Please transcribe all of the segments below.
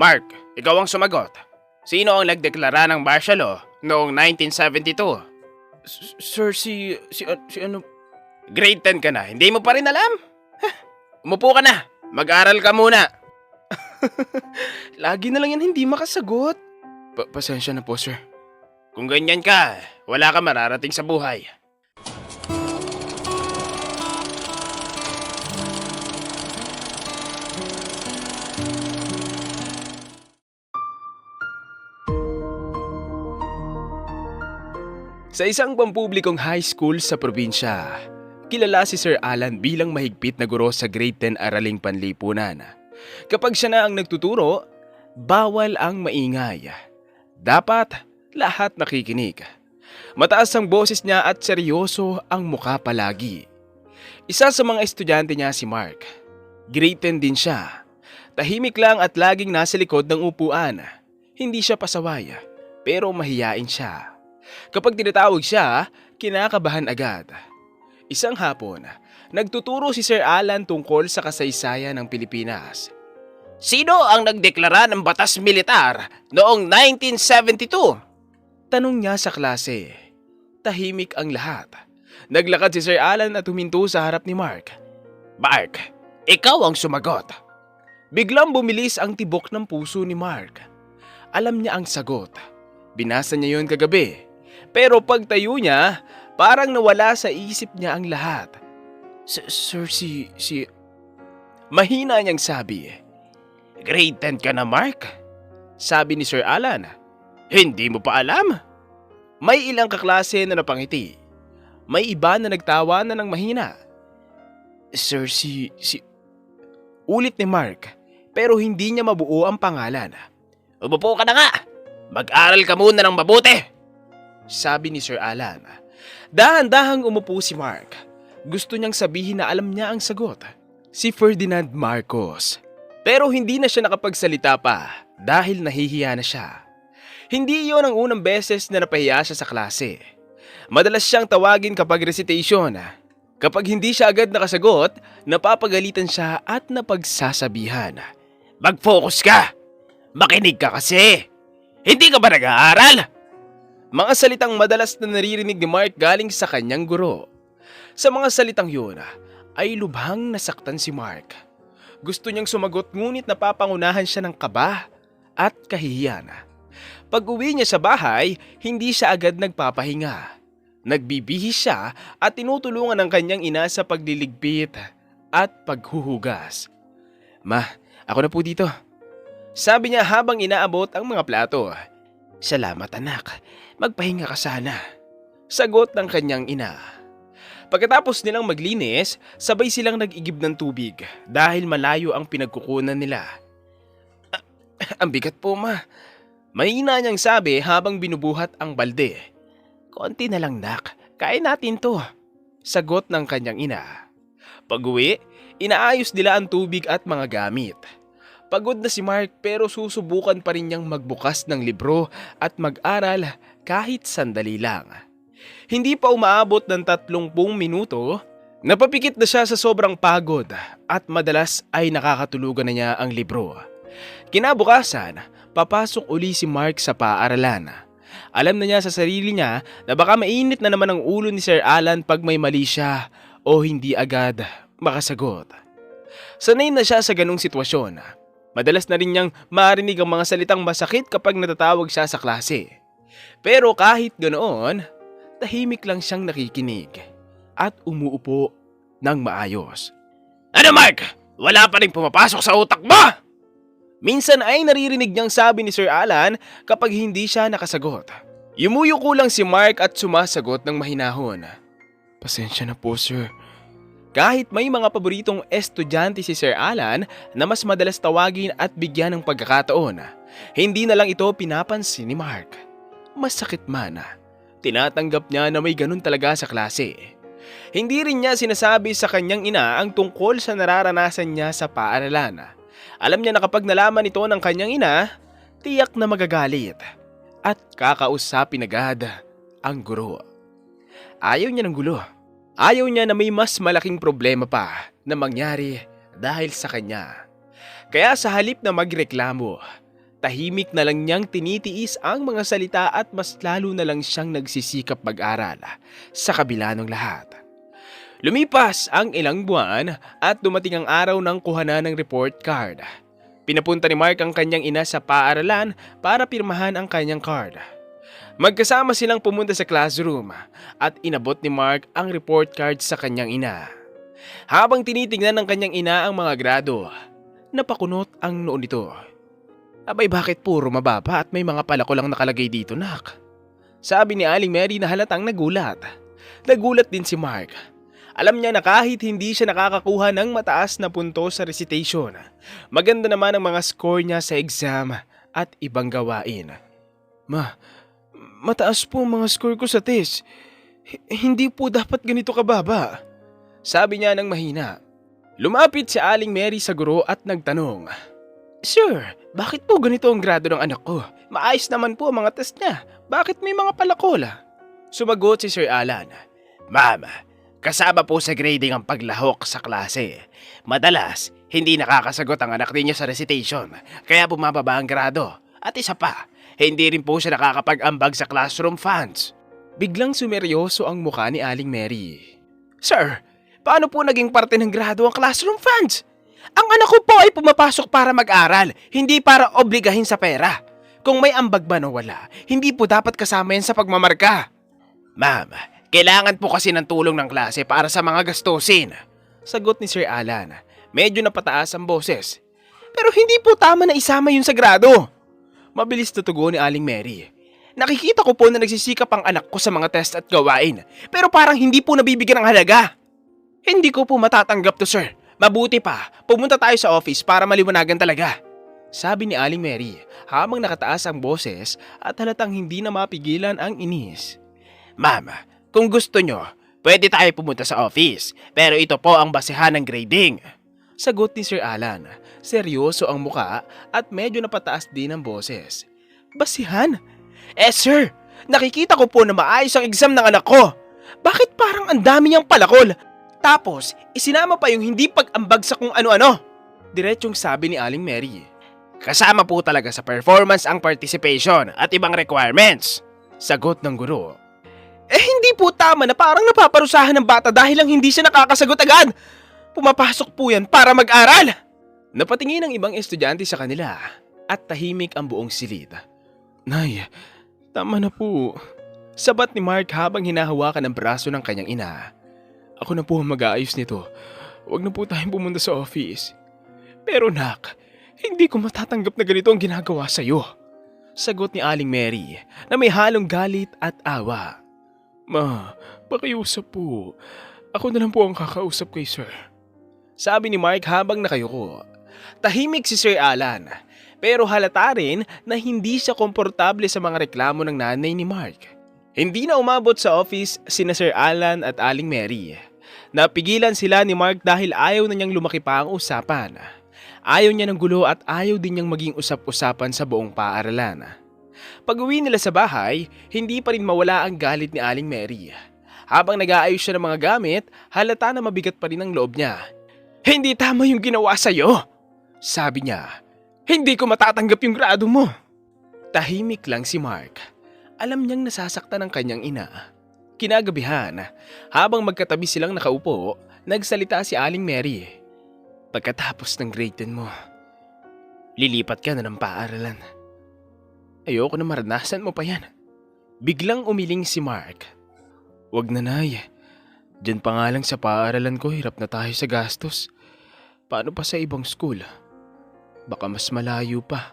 Mark, ikaw ang sumagot. Sino ang nagdeklara ng martial law noong 1972? Sir, si ano? Grade 10 ka na, hindi mo pa rin alam? Umupo ka na, mag-aral ka muna. Lagi na lang yan hindi makasagot. Pasensya na po, sir. Kung ganyan ka, wala ka mararating sa buhay. Sa isang pampublikong high school sa probinsya, kilala si Sir Alan bilang mahigpit na guro sa grade 10 araling panlipunan. Kapag siya na ang nagtuturo, bawal ang maingay. Dapat lahat nakikinig. Mataas ang boses niya at seryoso ang mukha palagi. Isa sa mga estudyante niya si Mark. Grade 10 din siya. Tahimik lang at laging nasa likod ng upuan. Hindi siya pasaway, pero mahiyain siya. Kapag tinatawag siya, kinakabahan agad. Isang hapon, nagtuturo si Sir Alan tungkol sa kasaysayan ng Pilipinas. Sino ang nagdeklara ng batas militar noong 1972? Tanong niya sa klase. Tahimik ang lahat. Naglakad si Sir Alan at huminto sa harap ni Mark. Mark, ikaw ang sumagot. Biglang bumilis ang tibok ng puso ni Mark. Alam niya ang sagot. Binasa niya yun kagabi. Pero pagtayo niya, parang nawala sa isip niya ang lahat. Sir, Mahina niyang sabi. Grade 10 ka na, Mark? Sabi ni Sir Alan. Hindi mo pa alam? May ilang kaklase na napangiti. May iba na nagtawa na ng mahina. Sir, Ulit ni Mark, pero hindi niya mabuo ang pangalan. Umupo ka na nga! Mag-aral ka muna ng mabuti! Sabi ni Sir Alan. Dahan-dahang umupo si Mark. Gusto niyang sabihin na alam niya ang sagot. Si Ferdinand Marcos. Pero hindi na siya nakapagsalita pa dahil nahihiya na siya. Hindi iyon ang unang beses na napahiya siya sa klase. Madalas siyang tawagin kapag recitation. Kapag hindi siya agad nakasagot, napapagalitan siya at napagsasabihan. Mag-focus ka! Makinig ka kasi! Hindi ka ba nag-aaral? Mga salitang madalas na naririnig ni Mark galing sa kanyang guro. Sa mga salitang yun, ay lubhang nasaktan si Mark. Gusto niyang sumagot ngunit napapangunahan siya ng kaba at kahihiyan. Pag-uwi niya sa bahay, hindi siya agad nagpapahinga. Nagbibihis siya at tinutulungan ng kanyang ina sa pagliligpit at paghuhugas. Ma, ako na po dito. Sabi niya habang inaabot ang mga plato. Salamat anak, magpahinga ka sana. Sagot ng kanyang ina. Pagkatapos nilang maglinis, sabay silang nag-igib ng tubig dahil malayo ang pinagkukunan nila. Ang bigat po ma. Mahina niyang sabi habang binubuhat ang balde. Konti na lang nak, kaya natin to. Sagot ng kanyang ina. Pag-uwi, inaayos nila ang tubig at mga gamit. Pagod na si Mark pero susubukan pa rin niyang magbukas ng libro at mag-aral kahit sandali lang. Hindi pa umaabot ng 30 minuto, napapikit na siya sa sobrang pagod at madalas ay nakakatulugan na niya ang libro. Kinabukasan, papasok uli si Mark sa paaralan. Alam na niya sa sarili niya na baka mainit na naman ang ulo ni Sir Alan pag may mali siya o hindi agad makasagot. Sanay na siya sa ganung sitwasyon. Madalas na rin niyang marinig ang mga salitang masakit kapag natatawag siya sa klase. Pero kahit ganoon, tahimik lang siyang nakikinig at umuupo ng maayos. Ano Mark? Wala pa rin pumapasok sa utak mo? Minsan ay naririnig niyang sabi ni Sir Alan kapag hindi siya nakasagot. Yumuyuko lang si Mark at sumasagot ng mahinahon. Pasensya na po sir. Kahit may mga paboritong estudyante si Sir Alan na mas madalas tawagin at bigyan ng pagkakataon, hindi na lang ito pinapansin ni Mark. Masakit man, tinatanggap niya na may ganun talaga sa klase. Hindi rin niya sinasabi sa kanyang ina ang tungkol sa nararanasan niya sa paaralan. Alam niya na kapag nalaman ito ng kanyang ina, tiyak na magagalit at kakausapin agad ang guro. Ayaw niya ng gulo. Ayaw niya na may mas malaking problema pa na mangyari dahil sa kanya. Kaya sa halip na magreklamo, Tahimik na lang niyang tinitiis ang mga salita at mas lalo na lang siyang nagsisikap mag-aral sa kabila ng lahat. Lumipas ang ilang buwan at dumating ang araw ng kuhanan ng report card. Pinapunta ni Mark ang kanyang ina sa paaralan para pirmahan ang kanyang card. Magkasama silang pumunta sa classroom at inabot ni Mark ang report card sa kanyang ina. Habang tinitingnan ng kanyang ina ang mga grado, napakunot ang noo nito. Abay, bakit puro mababa at may mga palako lang nakalagay dito, nak? Sabi ni Aling Mary na halatang nagulat. Nagulat din si Mark. Alam niya na kahit hindi siya nakakakuha ng mataas na puntos sa recitation, maganda naman ang mga score niya sa exam at ibang gawain. Mataas po ang mga score ko sa test. Hindi po dapat ganito kababa. Sabi niya ng mahina. Lumapit si Aling Mary sa guro at nagtanong, Sir, bakit po ganito ang grado ng anak ko? Maayos naman po ang mga test niya. Bakit may mga palakola? Sumagot si Sir Alan. Ma'am, kasama po sa grading ang paglahok sa klase. Madalas, hindi nakakasagot ang anak ninyo sa recitation, kaya bumababa ang grado. At isa pa, hindi rin po siya nakakapag-ambag sa classroom funds. Biglang sumeryoso ang mukha ni Aling Mary. Sir, paano po naging parte ng grado ang classroom funds? Ang anak ko po ay pumapasok para mag-aral, hindi para obligahin sa pera. Kung may ambag man o wala, hindi po dapat kasama yan sa pagmamarka. Ma'am, kailangan po kasi ng tulong ng klase para sa mga gastusin. Sagot ni Sir Alan. Medyo napataas ang boses. Pero hindi po tama na isama yun sa grado. Mabilis tutugon ni Aling Mary. Nakikita ko po na nagsisikap ang anak ko sa mga test at gawain, pero parang hindi po nabibigyan ng halaga. Hindi ko po matatanggap to, sir. Mabuti pa, pumunta tayo sa office para maliwanagan talaga. Sabi ni Aling Mary habang nakataas ang boses at halatang hindi na mapigilan ang inis. Ma'am, kung gusto nyo, pwede tayo pumunta sa office, pero ito po ang basehan ng grading. Sagot ni Sir Alan. Seryoso ang muka at medyo napataas din ang boses. Basihan? Sir, nakikita ko po na maayos ang exam ng anak ko. Bakit parang ang dami niyang palakol? Tapos, isinama pa yung hindi pag-ambag sa kung ano-ano. Diretsong sabi ni Aling Mary. Kasama po talaga sa performance ang participation at ibang requirements. Sagot ng guro. Hindi po tama na parang napaparusahan ng bata dahil lang hindi siya nakakasagot agad. Pumapasok po yan para mag-aral. Napatingin ang ibang estudyante sa kanila at tahimik ang buong silid. Nay, tama na po. Sabat ni Mark habang hinahawakan ang braso ng kanyang ina. Ako na po ang mag-aayos nito. Huwag na po tayong pumunta sa office. Pero nak, hindi ko matatanggap na ganito ang ginagawa sa'yo. Sagot ni Aling Mary na may halong galit at awa. Ma, pakiusap po. Ako na lang po ang kakausap kay sir. Sabi ni Mark habang nakayuko. Tahimik si Sir Alan, pero halata rin na hindi siya komportable sa mga reklamo ng nanay ni Mark. Hindi na umabot sa office sina Sir Alan at Aling Mary. Napigilan sila ni Mark dahil ayaw na niyang lumaki pa ang usapan. Ayaw niya ng gulo at ayaw din niyang maging usap-usapan sa buong paaralan. Pag-uwi nila sa bahay, hindi pa rin mawala ang galit ni Aling Mary. Habang nag-aayos siya ng mga gamit, halata na mabigat pa rin ang loob niya. Hindi tama yung ginawa sa'yo, sabi niya. Hindi ko matatanggap yung grado mo. Tahimik lang si Mark. Alam niyang nasasaktan ang kanyang ina. Kinagabihan, habang magkatabi silang nakaupo, nagsalita si Aling Mary. Pagkatapos ng grade 10 mo, lilipat ka na ng paaralan. Ayoko na maranasan mo pa yan. Biglang umiling si Mark. Wag na, Nay. Diyan pa nga lang sa paaralan ko, hirap na tayo sa gastos. Paano pa sa ibang school? Baka mas malayo pa.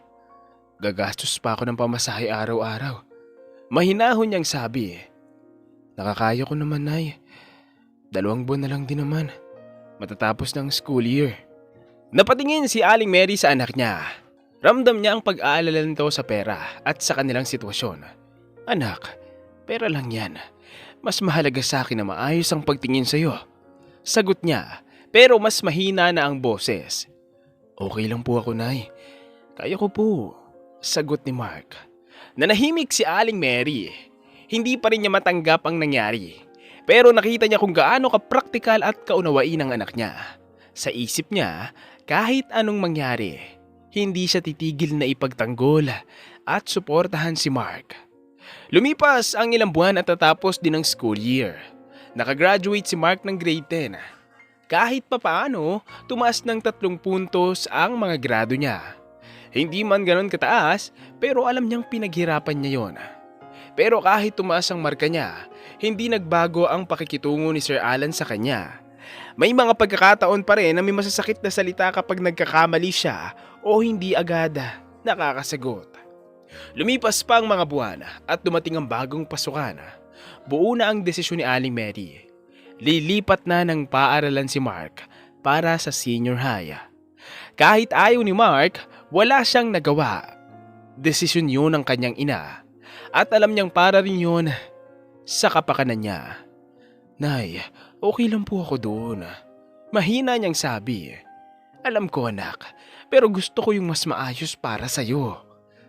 Gagastos pa ako ng pamasahe araw-araw. Mahinahon niyang sabi. Nakakaya ko naman, Nay. 2 buwan na lang din naman. Matatapos ng school year. Napatingin si Aling Mary sa anak niya. Ramdam niya ang pag-aalala nito sa pera at sa kanilang sitwasyon. Anak, pera lang yan. Mas mahalaga sa akin na maayos ang pagtingin sa iyo. Sagot niya, pero mas mahina na ang boses. Okay lang po ako, Nay. Kaya ko po. Sagot ni Mark. Nanahimik si Aling Mary. Hindi pa rin niya matanggap ang nangyari. Pero nakita niya kung gaano kapraktikal at kaunawain ang anak niya. Sa isip niya, kahit anong mangyari, hindi siya titigil na ipagtanggol at suportahan si Mark. Lumipas ang ilang buwan at tatapos din ang school year. Nakagraduate si Mark ng grade 10. Kahit papaano, tumaas ng 3 puntos ang mga grado niya. Hindi man ganon kataas, pero alam niyang pinaghirapan niya yon. Pero kahit tumaas ang marka niya, hindi nagbago ang pakikitungo ni Sir Alan sa kanya. May mga pagkakataon pa rin na may masasakit na salita kapag nagkakamali siya o hindi agad nakakasagot. Lumipas pa ang mga buwan at dumating ang bagong pasukan. Buo na ang desisyon ni Aling Mary. Lilipat na ng paaralan si Mark para sa senior high. Kahit ayaw ni Mark, wala siyang nagawa. Desisyon yun ng kanyang ina at alam niyang para rin yun sa kapakanan niya. Nay, okay lang po ako doon. Mahina niyang sabi. Alam ko anak, pero gusto ko yung mas maayos para sa'yo.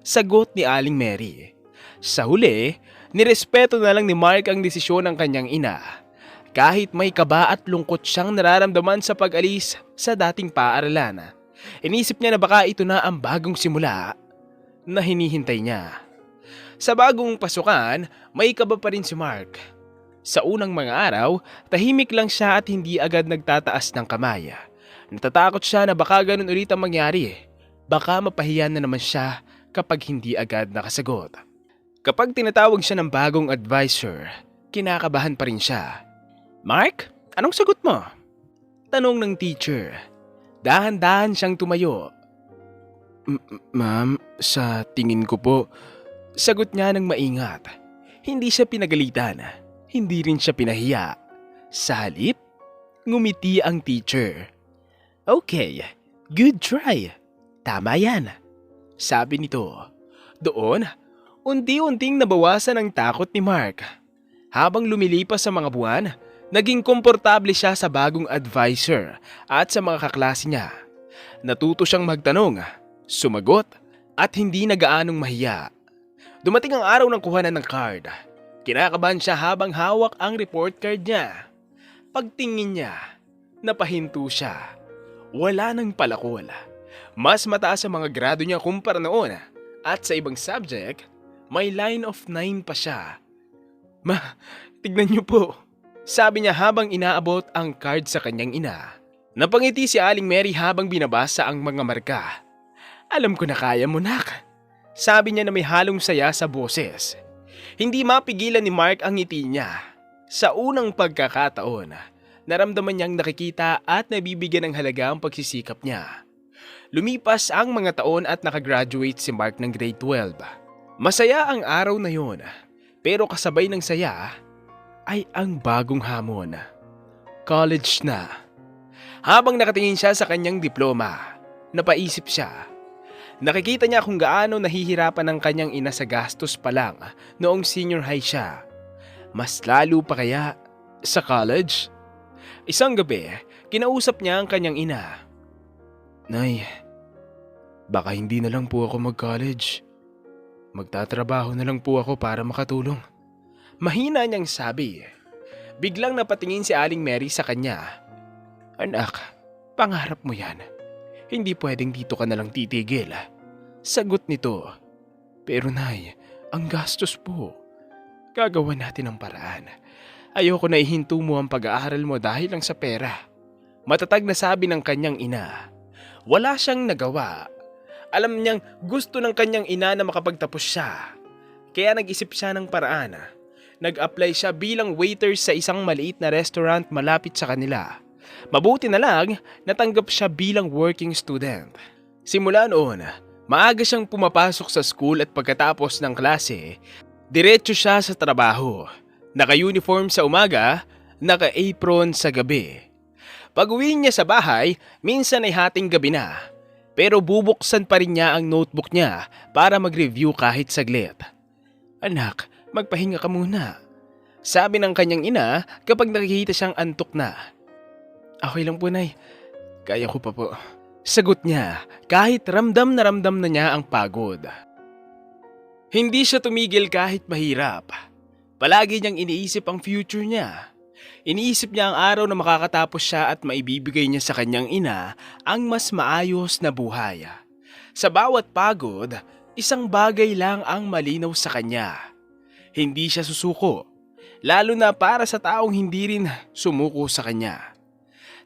Sagot ni Aling Mary. Sa huli, nirespeto na lang ni Mark ang desisyon ng kanyang ina. Kahit may kaba at lungkot siyang nararamdaman sa pag-alis sa dating paaralan. Inisip niya na baka ito na ang bagong simula na hinihintay niya. Sa bagong pasukan, may kaba pa rin si Mark. Sa unang mga araw, tahimik lang siya at hindi agad nagtataas ng kamay. Natatakot siya na baka ganun ulit ang mangyari. Baka mapahiya na naman siya kapag hindi agad nakasagot. Kapag tinatawag siya ng bagong advisor, kinakabahan pa rin siya. Mark, anong sagot mo? Tanong ng teacher. Dahan-dahan siyang tumayo. Ma'am, sa tingin ko po, sagot niya ng maingat. Hindi siya pinagalitan, hindi rin siya pinahiya. Sa halip, ngumiti ang teacher. Okay, good try. Tama yan. Sabi nito. Doon, unti-unting nabawasan ang takot ni Mark. Habang lumilipas sa mga buwan, naging komportable siya sa bagong advisor at sa mga kaklase niya. Natuto siyang magtanong, sumagot, at hindi na gaanong mahiya. Dumating ang araw ng kuhanan ng card. Kinakabahan siya habang hawak ang report card niya. Pagtingin niya, napahinto siya. Wala nang palakol. Mas mataas ang mga grado niya kumpara noon at sa ibang subject, may line of 9 pa siya. Tignan niyo po. Sabi niya habang inaabot ang card sa kanyang ina. Napangiti si Aling Mary habang binabasa ang mga marka. Alam ko na kaya mo, nak. Sabi niya na may halong saya sa boses. Hindi mapigilan ni Mark ang ngiti niya. Sa unang pagkakataon, naramdaman niyang nakikita at nabibigyan ng halaga ang pagsisikap niya. Lumipas ang mga taon at nakagraduate si Mark ng grade 12. Masaya ang araw na yun, pero kasabay ng saya ay ang bagong hamon. College na. Habang nakatingin siya sa kanyang diploma, napaisip siya. Nakikita niya kung gaano nahihirapan ang kanyang ina sa gastos pa lang noong senior high siya. Mas lalo pa kaya sa college? Isang gabi, kinausap niya ang kanyang ina. Nay, baka hindi na lang po ako mag-college. Magtatrabaho na lang po ako para makatulong. Mahina niyang sabi. Biglang napatingin si Aling Mary sa kanya. Anak, pangarap mo yan. Hindi pwedeng dito ka na lang titigil. Sagot nito. Pero nay, ang gastos po. Gagawa natin ang paraan. Ayoko na ihinto mo ang pag-aaral mo dahil lang sa pera. Matatag na sabi ng kanyang ina. Wala siyang nagawa. Alam niyang gusto ng kanyang ina na makapagtapos siya. Kaya nag-isip siya ng paraan. Nag-apply siya bilang waiter sa isang maliit na restaurant malapit sa kanila. Mabuti na lang, natanggap siya bilang working student. Simula noon, maaga siyang pumapasok sa school at pagkatapos ng klase, diretso siya sa trabaho. Naka-uniform sa umaga, naka-apron sa gabi. Pag-uwi niya sa bahay, minsan ay hating gabi na. Pero bubuksan pa rin niya ang notebook niya para mag-review kahit saglit. Anak, magpahinga ka muna. Sabi ng kanyang ina kapag nakikita siyang antok na. Okay lang po, nay. Kaya ko pa po. Sagot niya kahit ramdam na niya ang pagod. Hindi siya tumigil kahit mahirap. Palagi niyang iniisip ang future niya. Iniisip niya ang araw na makakatapos siya at maibibigay niya sa kanyang ina ang mas maayos na buhay. Sa bawat pagod, isang bagay lang ang malinaw sa kanya. Hindi siya susuko, lalo na para sa taong hindi rin sumuko sa kanya.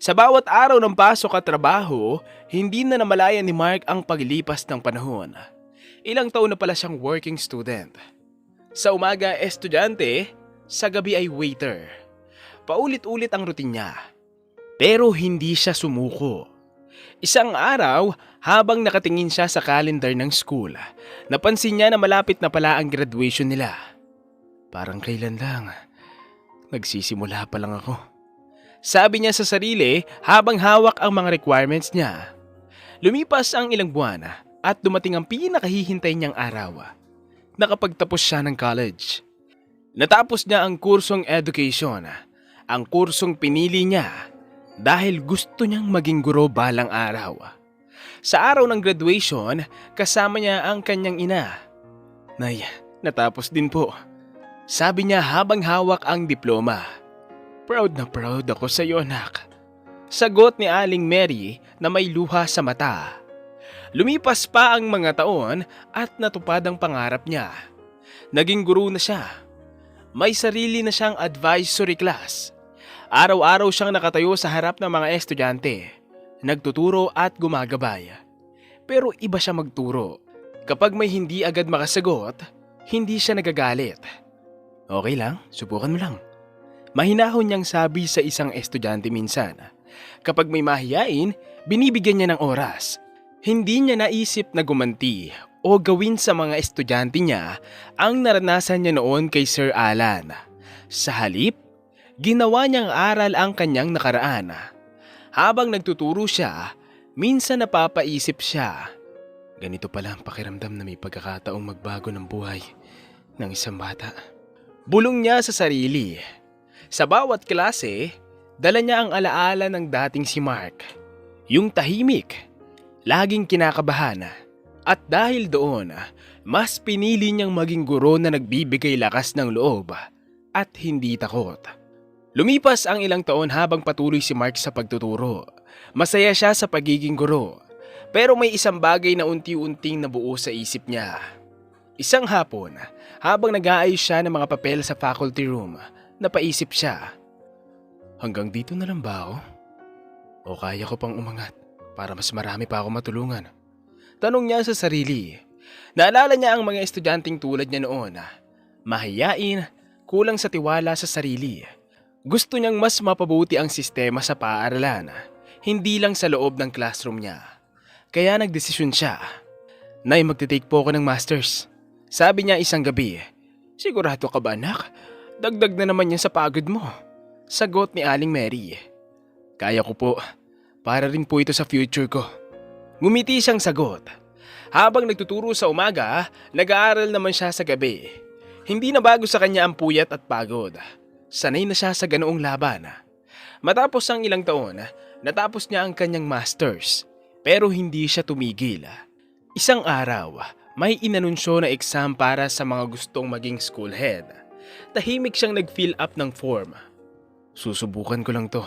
Sa bawat araw ng pasok at trabaho, hindi na namalayan ni Mark ang paglipas ng panahon. Ilang taon na pala siyang working student. Sa umaga, estudyante, sa gabi ay waiter. Paulit-ulit ang routine niya. Pero hindi siya sumuko. Isang araw, habang nakatingin siya sa calendar ng school, napansin niya na malapit na pala ang graduation nila. Parang kailan lang. Nagsisimula pa lang ako. Sabi niya sa sarili habang hawak ang mga requirements niya. Lumipas ang ilang buwan at dumating ang pinakahihintay niyang araw. Nakapagtapos siya ng college. Natapos niya ang kursong education, ang kursong pinili niya dahil gusto niyang maging guro balang araw. Sa araw ng graduation, kasama niya ang kanyang ina. Nay, natapos din po. Sabi niya habang hawak ang diploma. Proud na proud ako sa iyo, anak. Sagot ni Aling Mary na may luha sa mata. Lumipas pa ang mga taon at natupad ang pangarap niya. Naging guro na siya. May sarili na siyang advisory class. Araw-araw siyang nakatayo sa harap ng mga estudyante. Nagtuturo at gumagabay. Pero iba siya magturo. Kapag may hindi agad makasagot, hindi siya nagagalit. Okay lang, subukan mo lang. Mahinahon niyang sabi sa isang estudyante minsan. Kapag may mahiyain, binibigyan niya ng oras. Hindi niya naisip na gumanti o gawin sa mga estudyante niya ang naranasan niya noon kay Sir Alan. Sa halip, ginawa niyang aral ang kanyang nakaraan. Habang nagtuturo siya, minsan napapaisip siya. Ganito pala ang pakiramdam na may pagkakataong magbago ng buhay ng isang bata. Bulong niya sa sarili. Sa bawat klase, dala niya ang alaala ng dating si Mark. Yung tahimik, laging kinakabahan. At dahil doon, mas pinili niyang maging guro na nagbibigay lakas ng loob at hindi takot. Lumipas ang ilang taon habang patuloy si Mark sa pagtuturo. Masaya siya sa pagiging guro. Pero may isang bagay na unti-unting nabuo sa isip niya. Isang hapon, habang nag-aayos siya ng mga papel sa faculty room, napaisip siya. Hanggang dito na lang ba ako? O kaya ko pang umangat para mas marami pa ako matulungan? Tanong niya sa sarili. Naalala niya ang mga estudyanteng tulad niya noon. Mahiyain, kulang sa tiwala sa sarili. Gusto niyang mas mapabuti ang sistema sa paaralan, hindi lang sa loob ng classroom niya. Kaya nagdesisyon siya. Nay, magte-take po ako ng masters. Sabi niya isang gabi. Sigurado ka ba, anak? Dagdag na naman yan sa pagod mo. Sagot ni Aling Mary. Kaya ko po. Para rin po ito sa future ko. Ngumiti siyang sagot. Habang nagtuturo sa umaga, nag-aaral naman siya sa gabi. Hindi na bago sa kanya ang puyat at pagod. Sanay na siya sa ganoong laban. Matapos ang ilang taon, natapos niya ang kanyang masters. Pero hindi siya tumigil. Isang araw, may inanunsyo na exam para sa mga gustong maging school head. Tahimik siyang nag-fill up ng form. Susubukan ko lang to.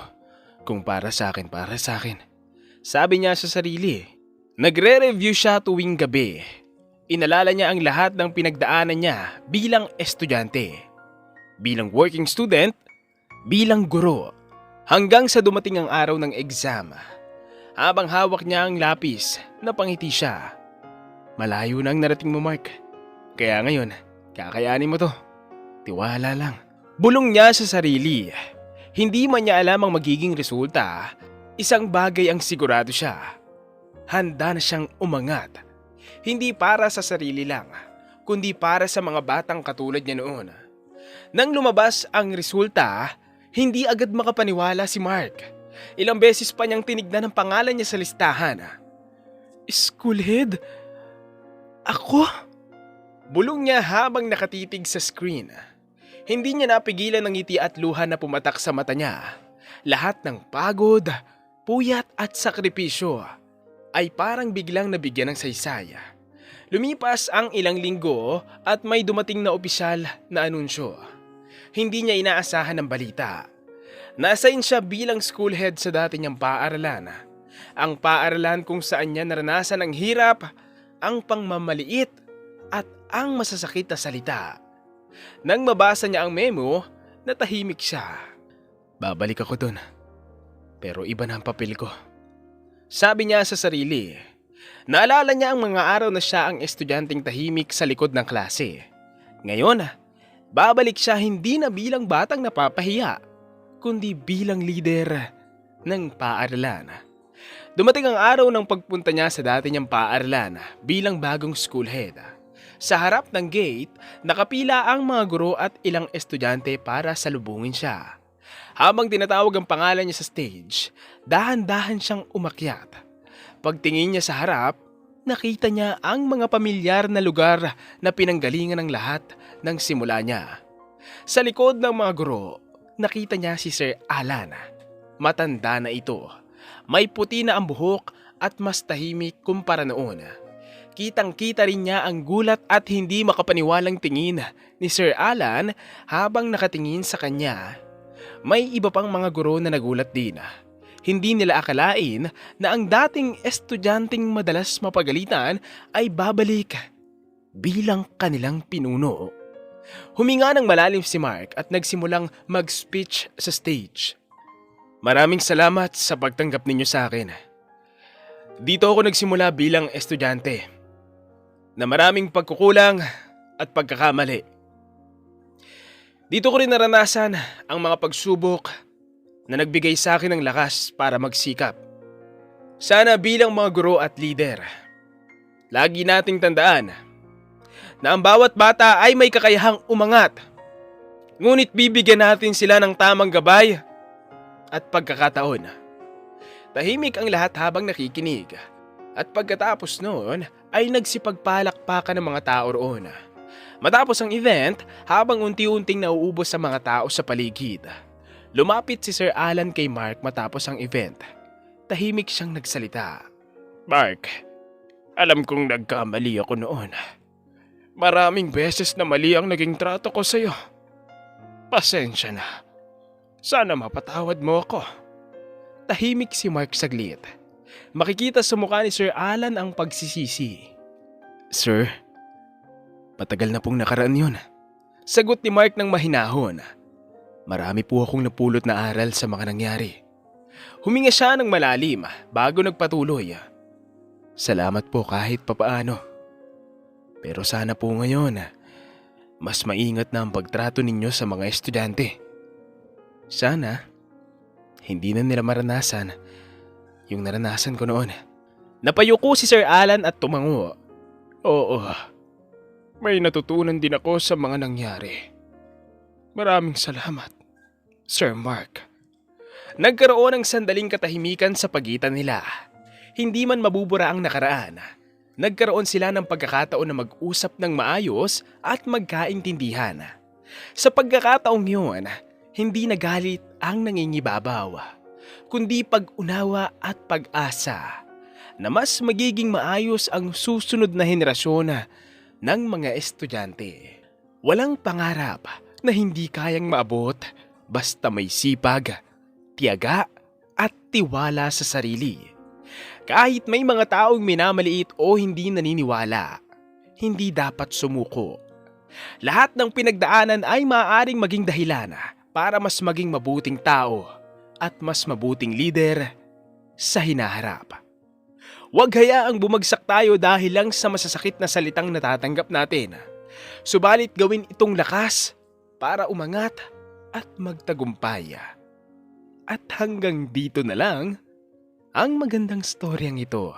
Kung para sa akin, para sa akin. Sabi niya sa sarili. Nagre-review siya tuwing gabi. Inalala niya ang lahat ng pinagdaanan niya bilang estudyante. Bilang working student, bilang guro. Hanggang sa dumating ang araw ng exam. Habang hawak niya ang lapis, napangiti siya. Malayo na ang narating mo, Mark. Kaya ngayon, kakayanin mo to. Tiwala lang. Bulong niya sa sarili. Hindi man niya alam ang magiging resulta, isang bagay ang sigurado siya. Handa na siyang umangat. Hindi para sa sarili lang, kundi para sa mga batang katulad niya noon. Nang lumabas ang resulta, hindi agad makapaniwala si Mark. Ilang beses pa niyang tinignan ang pangalan niya sa listahan. School head? Ako? Bulong niya habang nakatitig sa screen. Hindi niya napigilan ng ngiti at luha na pumatak sa mata niya. Lahat ng pagod, puyat at sakripisyo ay parang biglang nabigyan ng saysay. Lumipas ang ilang linggo at may dumating na opisyal na anunsyo. Hindi niya inaasahan ang balita. Na-assign siya bilang school head sa dati niyang paaralan. Ang paaralan kung saan niya naranasan ang hirap, ang pangmamaliit at ang masasakit na salita. Nang mabasa niya ang memo, natahimik siya. Babalik ako dun, pero iba na ang papel ko. Sabi niya sa sarili. Naalala niya ang mga araw na siya ang estudyanteng tahimik sa likod ng klase. Ngayon, babalik siya hindi na bilang batang napapahiya, kundi bilang leader ng paaralan. Dumating ang araw ng pagpunta niya sa dati niyang paaralan bilang bagong school head. Sa harap ng gate, nakapila ang mga guro at ilang estudyante para salubungin siya. Habang tinatawag ang pangalan niya sa stage, dahan-dahan siyang umakyat. Pagtingin niya sa harap, nakita niya ang mga pamilyar na lugar na pinanggalingan ng lahat ng simula niya. Sa likod ng mga guro, nakita niya si Sir Alan. Matanda na ito. May puti na ang buhok at mas tahimik kumpara noon. Kitang-kita rin niya ang gulat at hindi makapaniwalang tingin ni Sir Alan habang nakatingin sa kanya. May iba pang mga guro na nagulat din. Hindi nila akalain na ang dating estudyanteng madalas mapagalitan ay babalik bilang kanilang pinuno. Huminga ng malalim si Mark at nagsimulang mag-speech sa stage. Maraming salamat sa pagtanggap ninyo sa akin. Dito ako nagsimula bilang estudyante na maraming pagkukulang at pagkakamali. Dito ko rin naranasan ang mga pagsubok na nagbigay sa akin ng lakas para magsikap. Sana bilang mga guro at leader, lagi nating tandaan na ang bawat bata ay may kakayahang umangat. Ngunit bibigyan natin sila ng tamang gabay at pagkakataon. Tahimik ang lahat habang nakikinig. At pagkatapos noon ay nagsipagpalakpakan ng mga tao roon. Matapos ang event, habang unti-unting nauubos sa mga tao sa paligid, lumapit si Sir Alan kay Mark matapos ang event. Tahimik siyang nagsalita. Mark, alam kong nagkamali ako noon. Maraming beses na mali ang naging trato ko sa'yo. Pasensya na. Sana mapatawad mo ako. Tahimik si Mark saglit. Makikita sa mukha ni Sir Alan ang pagsisisi. Sir, matagal na pong nakaraan yun. Sagot ni Mark ng mahinahon. Marami po akong napulot na aral sa mga nangyari. Huminga siya ng malalim bago nagpatuloy. Salamat po kahit papaano. Pero sana po ngayon, mas maingat na ang pagtrato ninyo sa mga estudyante. Sana, hindi na nila maranasan yung naranasan ko noon. Napayuko si Sir Alan at tumango. Oo, may natutunan din ako sa mga nangyari. Maraming salamat, Sir Mark. Nagkaroon ng sandaling katahimikan sa pagitan nila. Hindi man mabubura ang nakaraan. Nagkaroon sila ng pagkakataon na mag-usap ng maayos at magkaintindihan. Sa pagkakataong yun, hindi nagalit ang nangingibabaw, kundi pag-unawa at pag-asa na mas magiging maayos ang susunod na henerasyon ng mga estudyante. Walang pangarap na hindi kayang maabot basta may sipag, tiyaga at tiwala sa sarili. Kahit may mga taong minamaliit o hindi naniniwala, hindi dapat sumuko. Lahat ng pinagdaanan ay maaaring maging dahilan para mas maging mabuting tao at mas mabuting leader sa hinaharap. Huwag hayaang bumagsak tayo dahil lang sa masasakit na salitang natatanggap natin. Subalit gawin itong lakas para umangat at magtagumpay. At hanggang dito na lang ang magandang storyang ito.